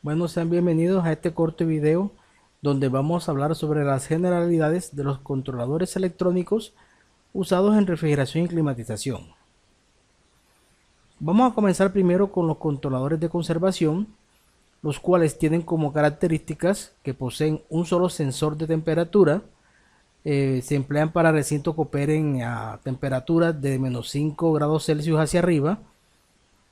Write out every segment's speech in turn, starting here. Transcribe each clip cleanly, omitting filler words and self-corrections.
Bueno, sean bienvenidos a este corto video donde vamos a hablar sobre las generalidades de los controladores electrónicos usados en refrigeración y climatización. Vamos a comenzar primero con los controladores de conservación, los cuales tienen como características que poseen un solo sensor de temperatura. Se emplean para recintos que operen a temperaturas de -5 °C hacia arriba,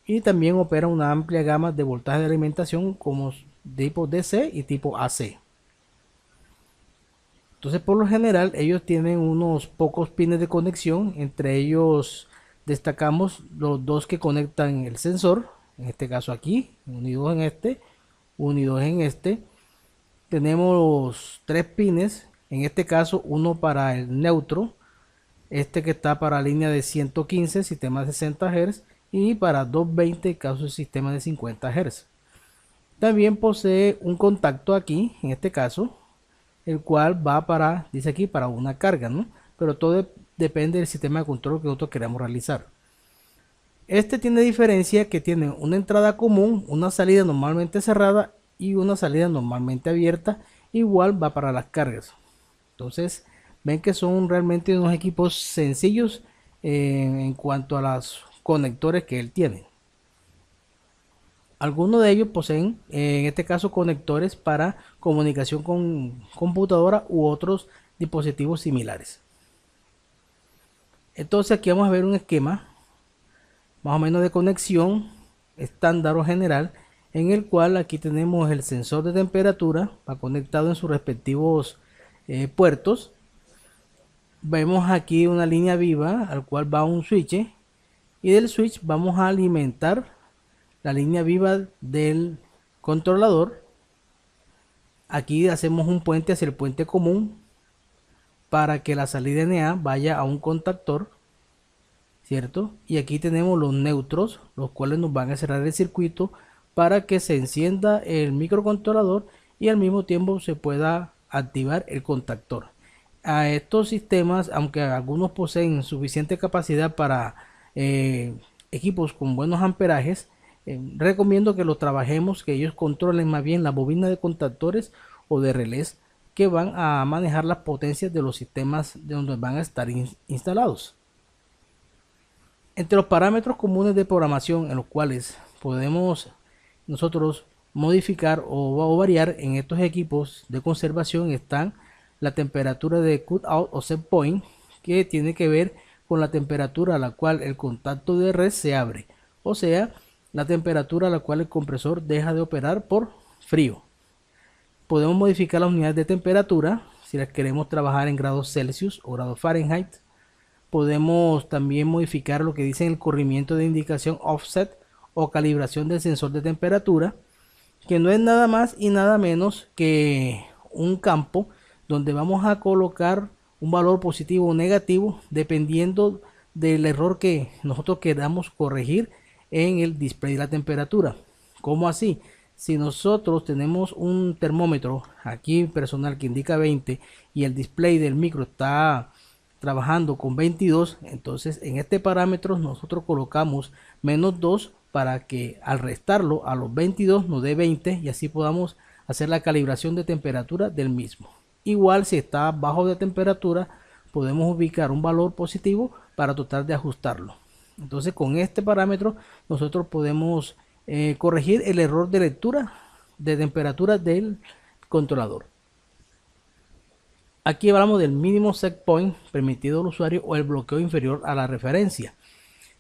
y también opera una amplia gama de voltaje de alimentación como tipo DC y tipo AC. Entonces, por lo general, ellos tienen unos pocos pines de conexión. Entre ellos destacamos los dos que conectan el sensor, en este caso aquí, unidos en este, unidos en este. Tenemos tres pines, en este caso uno para el neutro, este que está para línea de 115, sistema de 60 Hz, y para 220, caso de sistema de 50 Hz. También posee un contacto aquí, en este caso, el cual va para, dice aquí, para una carga, ¿no? Pero todo depende del sistema de control que nosotros queramos realizar. Este tiene diferencia que tiene una entrada común, una salida normalmente cerrada y una salida normalmente abierta. Igual va para las cargas. Entonces, ven que son realmente unos equipos sencillos en cuanto a los conectores que él tiene. Algunos de ellos poseen, en este caso, conectores para comunicación con computadora u otros dispositivos similares. Entonces aquí vamos a ver un esquema más o menos de conexión estándar o general, en el cual aquí tenemos el sensor de temperatura, va conectado en sus respectivos puertos. Vemos aquí una línea viva al cual va un switch, y del switch vamos a alimentar la línea viva del controlador. Aquí hacemos un puente hacia el puente común para que la salida NA vaya a un contactor, ¿cierto? Y aquí tenemos los neutros, los cuales nos van a cerrar el circuito para que se encienda el microcontrolador y al mismo tiempo se pueda activar el contactor. A estos sistemas, aunque algunos poseen suficiente capacidad para equipos con buenos amperajes, recomiendo que lo trabajemos, que ellos controlen más bien la bobina de contactores o de relés que van a manejar las potencias de los sistemas de donde van a estar instalados. Entre los parámetros comunes de programación en los cuales podemos nosotros modificar o variar en estos equipos de conservación están la temperatura de cutout o set point, que tiene que ver con la temperatura a la cual el contacto de red se abre, o sea, la temperatura a la cual el compresor deja de operar por frío. Podemos modificar las unidades de temperatura si las queremos trabajar en grados Celsius o grados Fahrenheit. Podemos también modificar lo que dice el corrimiento de indicación offset o calibración del sensor de temperatura, que no es nada más y nada menos que un campo donde vamos a colocar un valor positivo o negativo dependiendo del error que nosotros queramos corregir en el display de la temperatura. ¿Cómo así? Si nosotros tenemos un termómetro aquí personal que indica 20 y el display del micro está trabajando con 22, entonces en este parámetro nosotros colocamos -2 para que al restarlo a los 22 nos dé 20 y así podamos hacer la calibración de temperatura del mismo. Igual si está bajo de temperatura podemos ubicar un valor positivo para tratar de ajustarlo. Entonces con este parámetro nosotros podemos corregir el error de lectura de temperatura del controlador. Aquí hablamos del mínimo set point permitido al usuario o el bloqueo inferior a la referencia.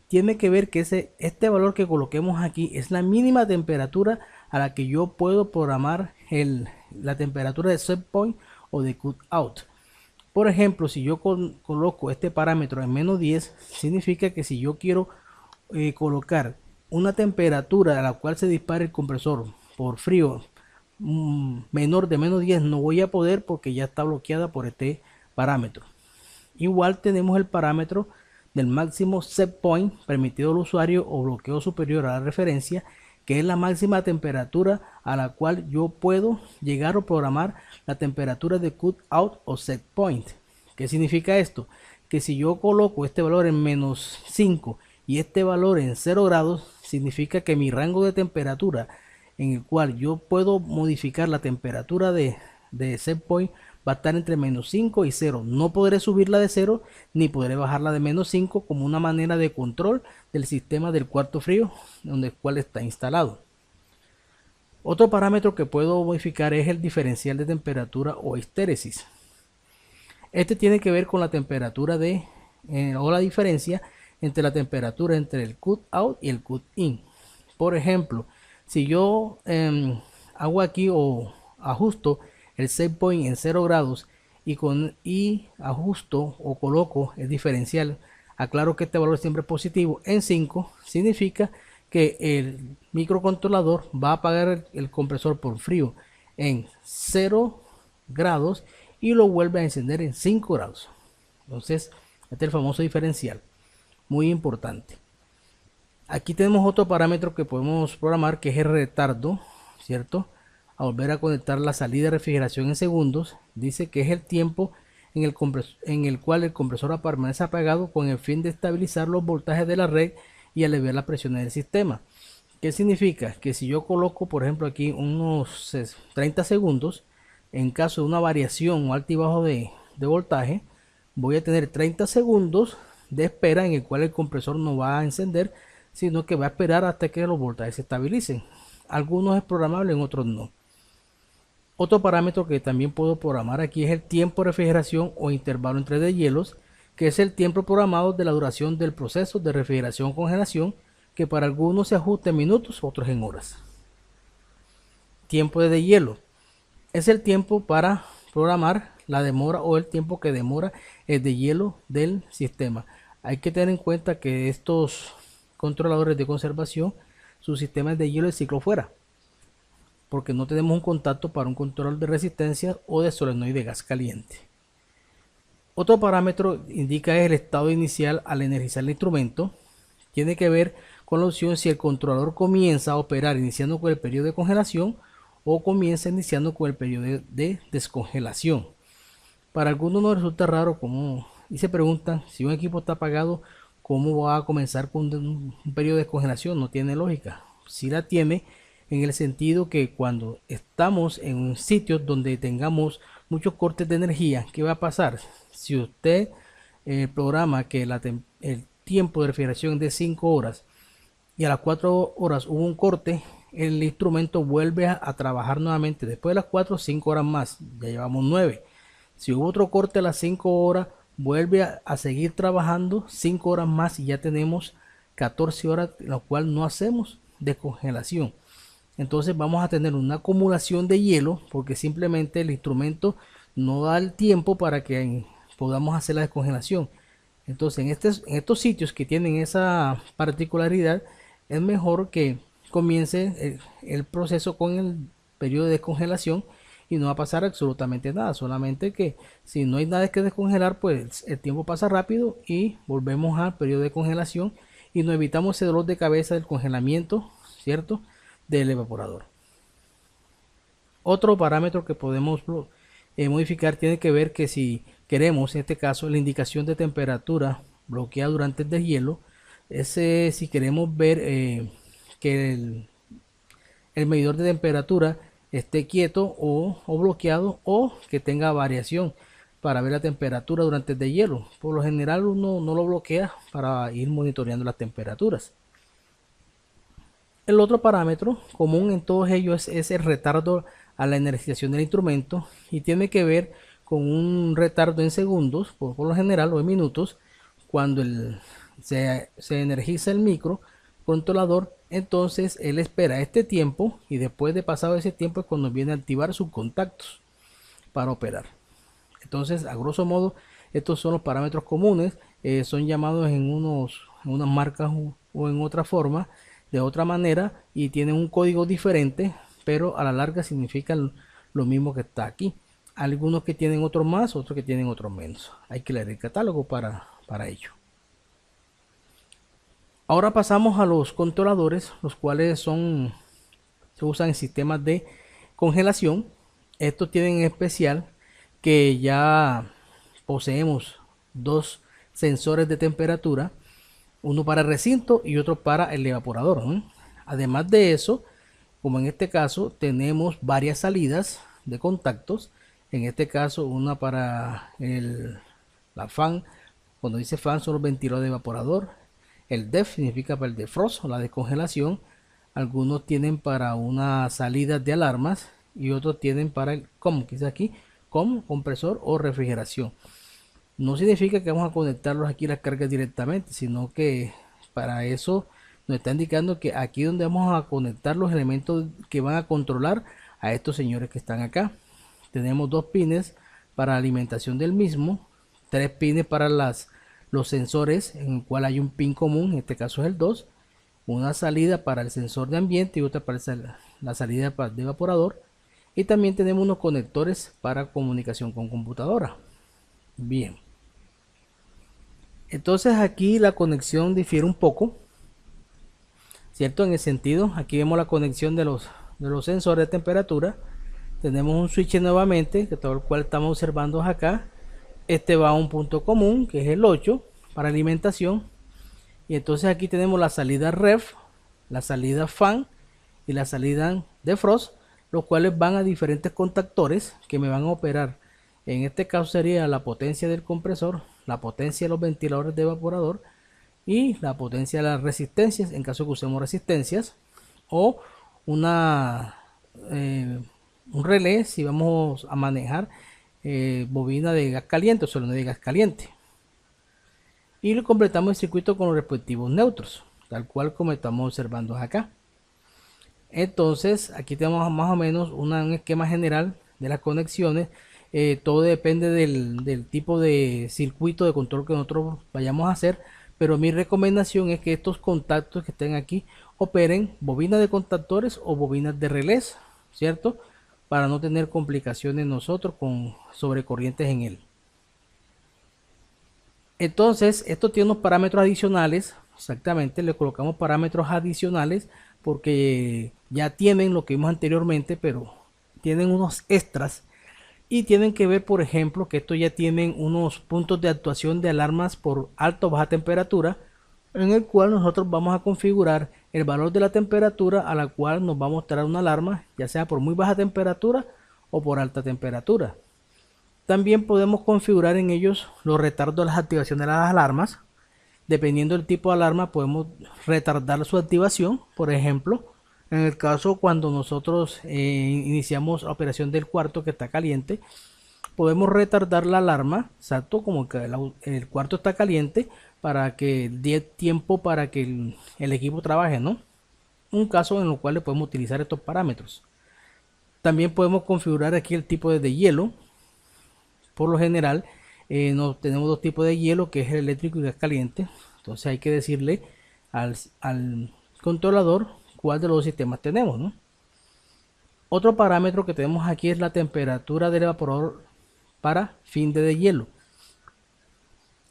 Tiene que ver que este valor que coloquemos aquí es la mínima temperatura a la que yo puedo programar la temperatura de set point o de cutout. Por ejemplo, si yo coloco este parámetro en -10, significa que si yo quiero colocar una temperatura a la cual se dispare el compresor por frío menor de -10, no voy a poder porque ya está bloqueada por este parámetro. Igual tenemos el parámetro del máximo set point permitido al usuario o bloqueo superior a la referencia, que es la máxima temperatura a la cual yo puedo llegar o programar la temperatura de cutout o set point. ¿Qué significa esto? Que si yo coloco este valor en -5 y este valor en 0 grados, significa que mi rango de temperatura en el cual yo puedo modificar la temperatura de set point, va a estar entre -5 y 0. No podré subirla de 0 ni podré bajarla de -5 como una manera de control del sistema del cuarto frío donde el cual está instalado. Otro parámetro que puedo modificar es el diferencial de temperatura o histéresis. Este tiene que ver con la temperatura o la diferencia entre la temperatura entre el cut out y el cut in. Por ejemplo, si yo hago aquí o ajusto el set point en 0 grados y ajusto o coloco el diferencial, aclaro que este valor siempre es positivo, en 5, significa que el microcontrolador va a apagar el compresor por frío en 0 grados y lo vuelve a encender en 5 grados. Entonces, este es el famoso diferencial, muy importante. Aquí tenemos otro parámetro que podemos programar, que es el retardo, ¿cierto? A volver a conectar la salida de refrigeración en segundos, dice que es el tiempo en el cual el compresor permanece apagado con el fin de estabilizar los voltajes de la red y aliviar las presiones del sistema. ¿Qué significa? Que si yo coloco, por ejemplo, aquí unos 30 segundos, en caso de una variación o altibajo de voltaje, voy a tener 30 segundos de espera en el cual el compresor no va a encender, sino que va a esperar hasta que los voltajes se estabilicen. Algunos es programable, en otros no. Otro parámetro que también puedo programar aquí es el tiempo de refrigeración o intervalo entre deshielos, que es el tiempo programado de la duración del proceso de refrigeración o congelación, que para algunos se ajusta en minutos, otros en horas. Tiempo de deshielo es el tiempo para programar la demora o el tiempo que demora el deshielo del sistema. Hay que tener en cuenta que estos controladores de conservación, su sistema es de hielo de ciclo fuera, porque no tenemos un contacto para un control de resistencia o de solenoide de gas caliente. Otro parámetro indica el estado inicial al energizar el instrumento. Tiene que ver con la opción si el controlador comienza a operar iniciando con el periodo de congelación o comienza iniciando con el periodo de descongelación. Para algunos nos resulta raro y se preguntan si un equipo está apagado, ¿cómo va a comenzar con un periodo de descongelación? No tiene lógica. Sí la tiene, en el sentido que cuando estamos en un sitio donde tengamos muchos cortes de energía, ¿qué va a pasar? Si usted programa que el tiempo de refrigeración es de 5 horas y a las 4 horas hubo un corte, el instrumento vuelve a trabajar nuevamente después de las 4, 5 horas más, ya llevamos 9. Si hubo otro corte a las 5 horas, vuelve a seguir trabajando 5 horas más y ya tenemos 14 horas, en lo cual no hacemos descongelación. Entonces vamos a tener una acumulación de hielo porque simplemente el instrumento no da el tiempo para que podamos hacer la descongelación. Entonces en estos sitios que tienen esa particularidad, es mejor que comience el proceso con el periodo de descongelación y no va a pasar absolutamente nada, solamente que si no hay nada que descongelar, pues el tiempo pasa rápido y volvemos al periodo de congelación y nos evitamos ese dolor de cabeza del congelamiento, ¿cierto?, del evaporador. Otro parámetro que podemos modificar tiene que ver que si queremos, en este caso, la indicación de temperatura bloqueada durante el deshielo, si queremos ver que el medidor de temperatura esté quieto o bloqueado o que tenga variación para ver la temperatura durante el deshielo. Por lo general uno no lo bloquea para ir monitoreando las temperaturas. El otro parámetro común en todos ellos es el retardo a la energización del instrumento y tiene que ver con un retardo en segundos, por lo general, o en minutos, cuando se energiza el microcontrolador. Entonces él espera este tiempo y después de pasado ese tiempo es cuando viene a activar sus contactos para operar. Entonces, a grosso modo, estos son los parámetros comunes, son llamados en unas marcas o en otra forma, de otra manera, y tienen un código diferente, pero a la larga significan lo mismo que está aquí. Algunos que tienen otros más, otros que tienen otros menos. Hay que leer el catálogo para ello. Ahora pasamos a los controladores, los cuales se usan en sistemas de congelación. Estos tienen en especial que ya poseemos dos sensores de temperatura, uno para el recinto y otro para el evaporador, ¿no? Además de eso, como en este caso tenemos varias salidas de contactos, en este caso una para la fan, cuando dice fan son los ventiladores de evaporador, el DEF significa para el defrost o la descongelación, algunos tienen para una salida de alarmas y otros tienen para el COM, que es aquí, COM, compresor o refrigeración. No significa que vamos a conectarlos aquí las cargas directamente, sino que para eso nos está indicando que aquí donde vamos a conectar los elementos que van a controlar a estos señores que están acá. Tenemos dos pines para alimentación del mismo, tres pines para los sensores, en el cual hay un pin común, en este caso es el 2, una salida para el sensor de ambiente y otra para la salida de evaporador, y también tenemos unos conectores para comunicación con computadora. Bien, entonces aquí la conexión difiere un poco, cierto, en el sentido, aquí vemos la conexión de los sensores de temperatura. Tenemos un switch nuevamente, que todo el cual estamos observando acá. Este va a un punto común, que es el 8 para alimentación, y entonces aquí tenemos la salida ref, la salida fan y la salida defrost, los cuales van a diferentes contactores que me van a operar. En este caso sería la potencia del compresor, la potencia de los ventiladores de evaporador y la potencia de las resistencias en caso que usemos resistencias, o una un relé si vamos a manejar bobina de gas caliente o solenoide de gas caliente, y lo completamos el circuito con los respectivos neutros, tal cual como estamos observando acá. Entonces aquí tenemos más o menos un esquema general de las conexiones. Todo depende del tipo de circuito de control que nosotros vayamos a hacer, pero mi recomendación es que estos contactos que estén aquí operen bobinas de contactores o bobinas de relés, ¿cierto? Para no tener complicaciones nosotros con sobrecorrientes en él. Entonces esto tiene unos parámetros adicionales, exactamente, le colocamos parámetros adicionales porque ya tienen lo que vimos anteriormente, pero tienen unos extras y tienen que ver, por ejemplo, que esto ya tienen unos puntos de actuación de alarmas por alta o baja temperatura, en el cual nosotros vamos a configurar el valor de la temperatura a la cual nos va a mostrar una alarma, ya sea por muy baja temperatura o por alta temperatura. También podemos configurar en ellos los retardos de las activaciones de las alarmas. Dependiendo del tipo de alarma podemos retardar su activación. Por ejemplo, en el caso cuando nosotros iniciamos la operación del cuarto que está caliente, podemos retardar la alarma, exacto, como que el cuarto está caliente, para que dé tiempo para que el equipo trabaje, ¿no? Un caso en el cual le podemos utilizar estos parámetros. También podemos configurar aquí el tipo de hielo. Por lo general tenemos dos tipos de hielo, que es el eléctrico y gas caliente. Entonces hay que decirle al controlador cuál de los dos sistemas tenemos, ¿no? Otro parámetro que tenemos aquí es la temperatura del evaporador para fin de hielo.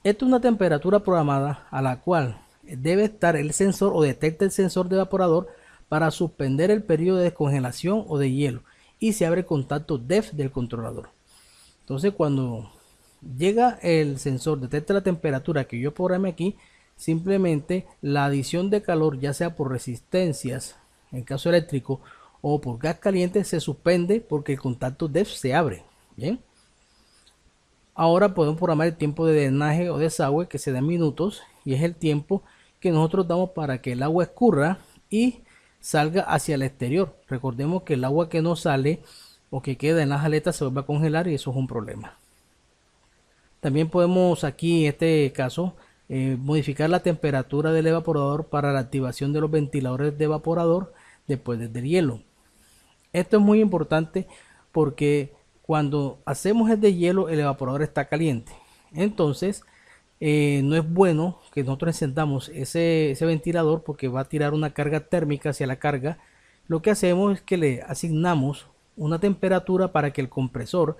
Esta es una temperatura programada a la cual debe estar el sensor o detecta el sensor de evaporador para suspender el periodo de descongelación o de hielo, y se abre el contacto DEF del controlador. Entonces cuando llega el sensor, detecta la temperatura que yo programé aquí, simplemente la adición de calor, ya sea por resistencias en caso eléctrico o por gas caliente, se suspende porque el contacto DEF se abre. Bien, ahora podemos programar el tiempo de drenaje o desagüe, que se da en minutos, y es el tiempo que nosotros damos para que el agua escurra y salga hacia el exterior. Recordemos que el agua que no sale o que queda en las aletas se vuelve a congelar, y eso es un problema. También podemos aquí en este caso modificar la temperatura del evaporador para la activación de los ventiladores de evaporador después del hielo. Esto es muy importante porque cuando hacemos el de hielo, el evaporador está caliente. Entonces no es bueno que nosotros encendamos ese ventilador, porque va a tirar una carga térmica hacia la carga. Lo que hacemos es que le asignamos una temperatura para que el compresor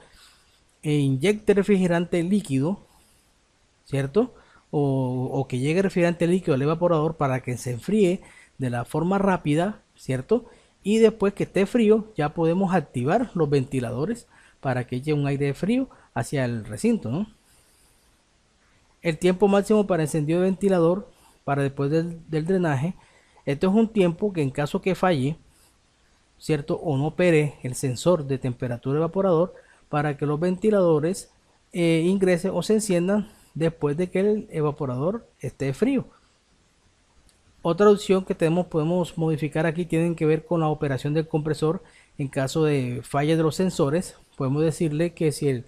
inyecte refrigerante líquido, ¿cierto? O que llegue refrigerante líquido al evaporador para que se enfríe de la forma rápida, ¿cierto? Y después que esté frío ya podemos activar los ventiladores para que llegue un aire frío hacia el recinto, ¿no? El tiempo máximo para encendido de ventilador para después del drenaje. Esto es un tiempo que en caso que falle, ¿cierto? O no opere el sensor de temperatura evaporador para que los ventiladores ingresen o se enciendan después de que el evaporador esté frío. Otra opción que podemos modificar aquí tienen que ver con la operación del compresor. En caso de falla de los sensores, podemos decirle que si el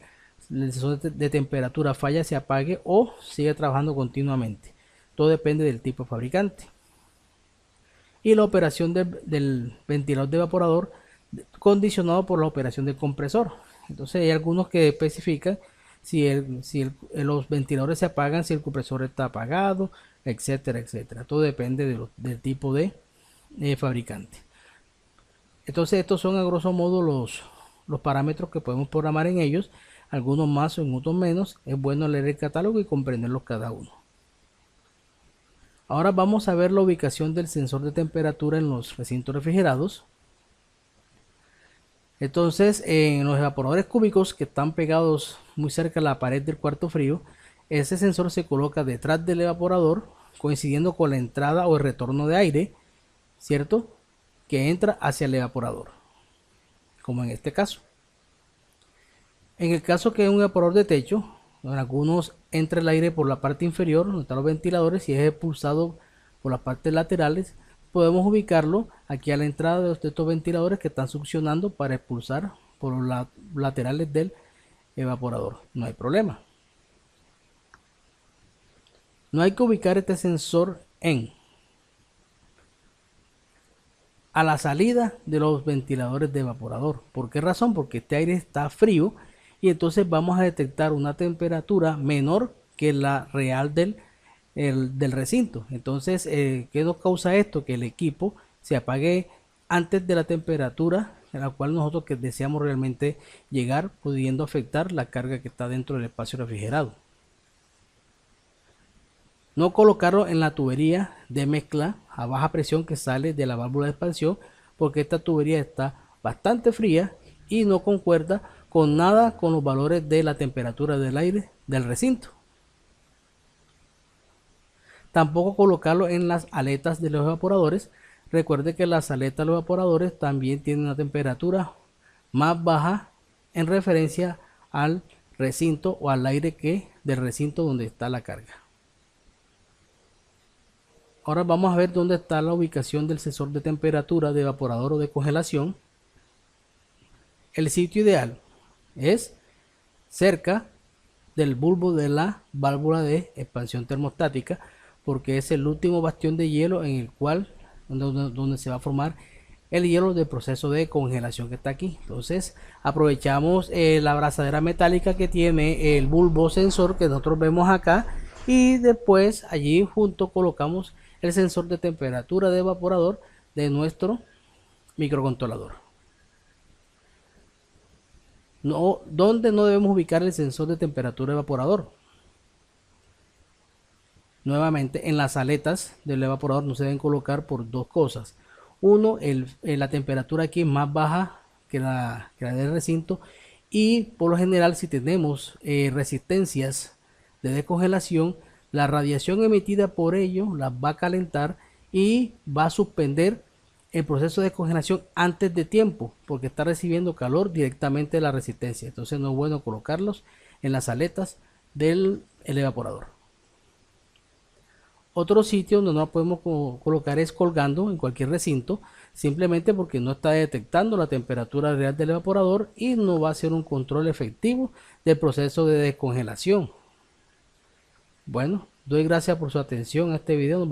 sensor de temperatura falla, se apague o siga trabajando continuamente. Todo depende del tipo de fabricante. Y la operación del ventilador de evaporador condicionado por la operación del compresor. Entonces hay algunos que especifican si los ventiladores se apagan, si el compresor está apagado, etcétera, etcétera. Todo depende del tipo de fabricante. Entonces estos son a grosso modo los parámetros que podemos programar en ellos, algunos más o otros menos. Es bueno leer el catálogo y comprenderlos cada uno. Ahora vamos a ver la ubicación del sensor de temperatura en los recintos refrigerados. Entonces, en los evaporadores cúbicos que están pegados muy cerca a la pared del cuarto frío, ese sensor se coloca detrás del evaporador, coincidiendo con la entrada o el retorno de aire, ¿cierto?, que entra hacia el evaporador, como en este caso. En el caso que es un evaporador de techo, en algunos entra el aire por la parte inferior, donde están los ventiladores, y es expulsado por las partes laterales, podemos ubicarlo aquí a la entrada de estos ventiladores que están succionando para expulsar por los laterales del evaporador. No hay problema. No hay que ubicar este sensor a la salida de los ventiladores de evaporador. ¿Por qué razón? Porque este aire está frío y entonces vamos a detectar una temperatura menor que la real del recinto. Entonces, ¿qué nos causa esto? Que el equipo se apague antes de la temperatura a la cual nosotros deseamos realmente llegar, pudiendo afectar la carga que está dentro del espacio refrigerado. No colocarlo en la tubería de mezcla a baja presión que sale de la válvula de expansión, porque esta tubería está bastante fría y no concuerda con nada con los valores de la temperatura del aire del recinto. Tampoco colocarlo en las aletas de los evaporadores. Recuerde que las aletas de los evaporadores también tienen una temperatura más baja en referencia al recinto o al aire del recinto donde está la carga. Ahora vamos a ver dónde está la ubicación del sensor de temperatura de evaporador o de congelación. El sitio ideal es cerca del bulbo de la válvula de expansión termostática, porque es el último bastión de hielo en el cual donde se va a formar el hielo del proceso de congelación que está aquí. Entonces aprovechamos la abrazadera metálica que tiene el bulbo sensor que nosotros vemos acá, y después allí junto colocamos el sensor de temperatura de evaporador de nuestro microcontrolador. ¿Dónde no debemos ubicar el sensor de temperatura evaporador? Nuevamente, en las aletas del evaporador no se deben colocar por dos cosas. Uno, la temperatura aquí es más baja que la del recinto, y por lo general si tenemos resistencias de descongelación, la radiación emitida por ello las va a calentar y va a suspender el proceso de congelación antes de tiempo, porque está recibiendo calor directamente de la resistencia. Entonces no es bueno colocarlos en las aletas del evaporador. Otro sitio donde no podemos colocar es colgando en cualquier recinto, simplemente porque no está detectando la temperatura real del evaporador y no va a ser un control efectivo del proceso de descongelación. Bueno, doy gracias por su atención a este video.